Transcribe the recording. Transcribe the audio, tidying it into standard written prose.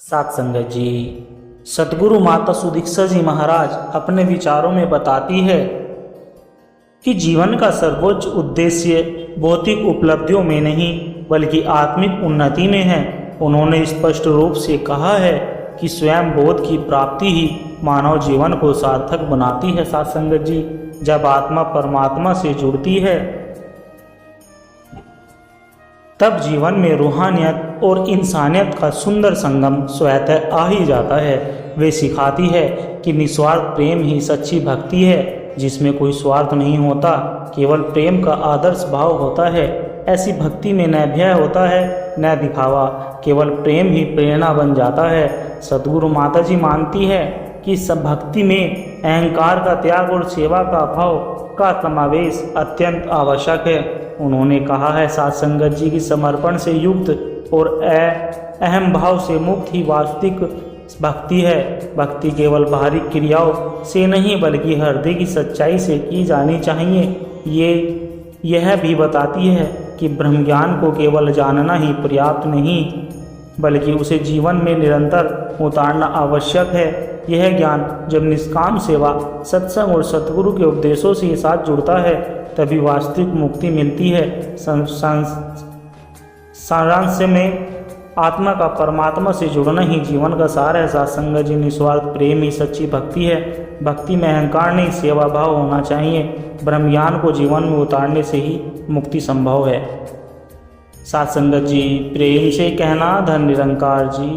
सात संगत जी, सतगुरु माता सुदीक्षा जी महाराज अपने विचारों में बताती है कि जीवन का सर्वोच्च उद्देश्य भौतिक उपलब्धियों में नहीं बल्कि आत्मिक उन्नति में है। उन्होंने स्पष्ट रूप से कहा है कि स्वयं बोध की प्राप्ति ही मानव जीवन को सार्थक बनाती है। सात संगत जी, जब आत्मा परमात्मा से जुड़ती है तब जीवन में रूहानियत और इंसानियत का सुंदर संगम स्वतः आ ही जाता है। वे सिखाती है कि निस्वार्थ प्रेम ही सच्ची भक्ति है, जिसमें कोई स्वार्थ नहीं होता, केवल प्रेम का आदर्श भाव होता है। ऐसी भक्ति में न भय होता है न दिखावा, केवल प्रेम ही प्रेरणा बन जाता है। सतगुरु माता जी मानती है कि सब भक्ति में अहंकार का त्याग और सेवा का भाव का समावेश अत्यंत आवश्यक है। उन्होंने कहा है, सात संगत जी की समर्पण से युक्त और अहम भाव से मुक्त ही वास्तविक भक्ति है। भक्ति केवल बाहरी क्रियाओं से नहीं बल्कि हृदय की सच्चाई से की जानी चाहिए। यह भी बताती है कि ब्रह्म ज्ञान को केवल जानना ही पर्याप्त नहीं बल्कि उसे जीवन में निरंतर उतारना आवश्यक है। यह ज्ञान जब निष्काम सेवा, सत्संग और सतगुरु के उपदेशों से साथ जुड़ता है तभी वास्तविक मुक्ति मिलती है। सारांश में आत्मा का परमात्मा से जुड़ना ही जीवन का सार है। सात संगत जी, निस्वार्थ प्रेम ही सच्ची भक्ति है। भक्ति में अहंकार नहीं, सेवा भाव होना चाहिए। ब्रह्म ज्ञान को जीवन में उतारने से ही मुक्ति संभव है। सात संगत जी, प्रेम से कहना धन निरंकार जी।